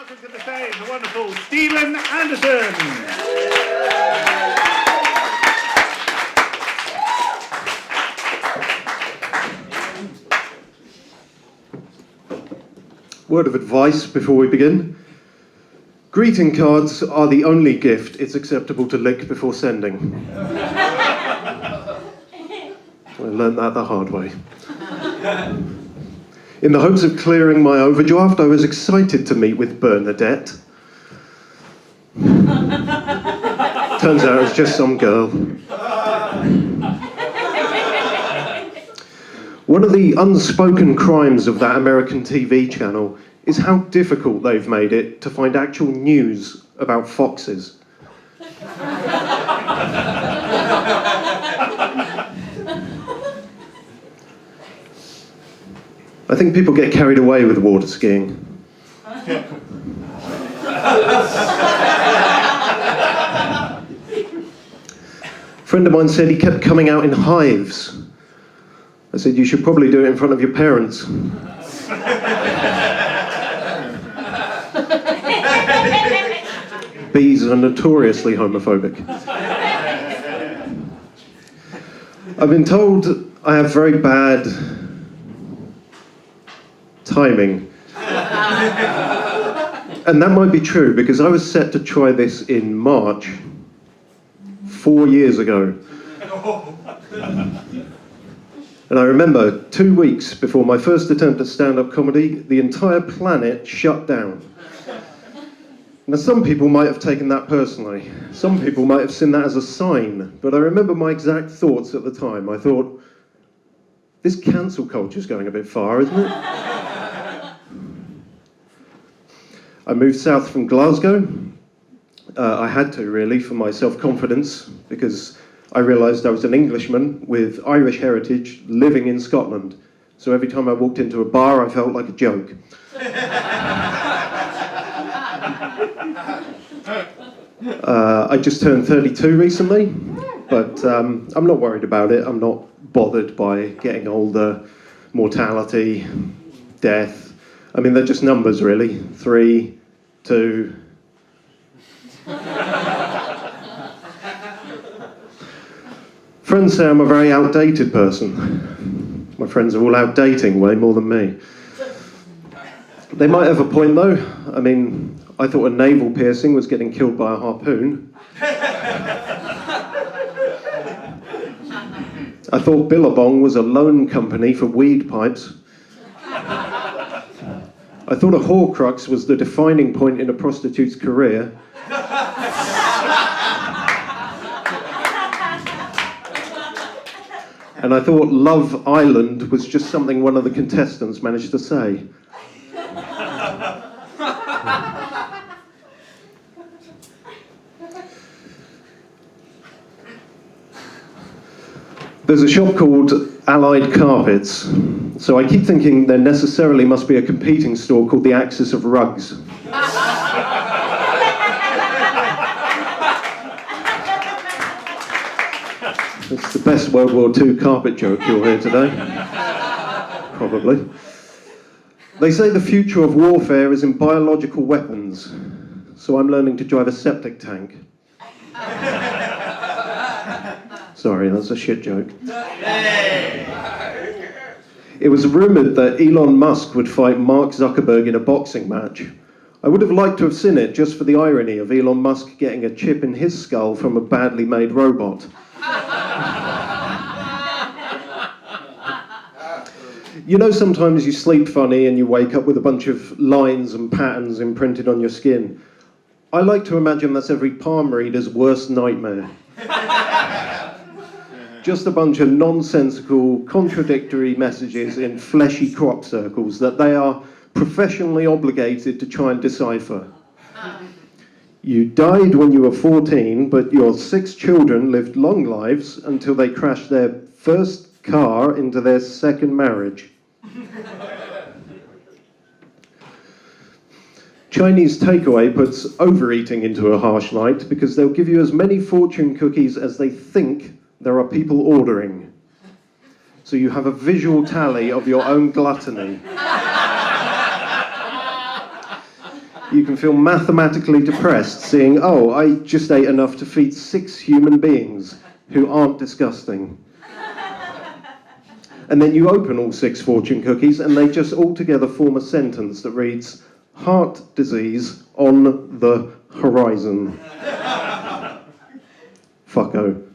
welcome to the stage the wonderful Stephen Anderson. Word of advice before we begin. Greeting cards are the only gift it's acceptable to lick before sending. I learned that the hard way. In the hopes of clearing my overdraft, I was excited to meet with Bernadette. Turns out it was just some girl. One of the unspoken crimes of that American TV channel is how difficult they've made it to find actual news about foxes. I think people get carried away with water skiing. A friend of mine said he kept coming out in hives. I said, you should probably do it in front of your parents. Bees are notoriously homophobic. I've been told I have very bad timing. And that might be true, because I was set to try this in March, 4 years ago. And I remember 2 weeks before my first attempt at stand-up comedy, the entire planet shut down. Now, some people might have taken that personally. Some people might have seen that as a sign. But I remember my exact thoughts at the time. I thought, this cancel culture's going a bit far, isn't it? I moved south from Glasgow. I had to, really, for my self-confidence, because I realised I was an Englishman with Irish heritage living in Scotland. So every time I walked into a bar, I felt like a joke. I just turned 32 recently, but I'm not worried about it. I'm not bothered by getting older, mortality, death. I mean, they're just numbers, really. 3, 2... Friends say I'm a very outdated person. My friends are all out dating way more than me. They might have a point, though. I mean, I thought a navel piercing was getting killed by a harpoon. I thought Billabong was a loan company for weed pipes. I thought a Horcrux was the defining point in a prostitute's career. And I thought Love Island was just something one of the contestants managed to say. There's a shop called Allied Carpets, so I keep thinking there necessarily must be a competing store called the Axis of Rugs. It's the best World War II carpet joke you'll hear today. Probably. They say the future of warfare is in biological weapons, so I'm learning to drive a septic tank. Sorry, that's a shit joke. It was rumoured that Elon Musk would fight Mark Zuckerberg in a boxing match. I would have liked to have seen it just for the irony of Elon Musk getting a chip in his skull from a badly made robot. You know, sometimes you sleep funny and you wake up with a bunch of lines and patterns imprinted on your skin. I like to imagine that's every palm reader's worst nightmare. Just a bunch of nonsensical, contradictory messages in fleshy crop circles that they are professionally obligated to try and decipher. You died when you were 14, but your 6 children lived long lives until they crashed their first car into their second marriage. Chinese takeaway puts overeating into a harsh light because they'll give you as many fortune cookies as they think there are people ordering. So you have a visual tally of your own gluttony. You can feel mathematically depressed seeing, oh, I just ate enough to feed 6 human beings who aren't disgusting. And then you open all 6 fortune cookies and they just all together form a sentence that reads, heart disease on the horizon. Fucko.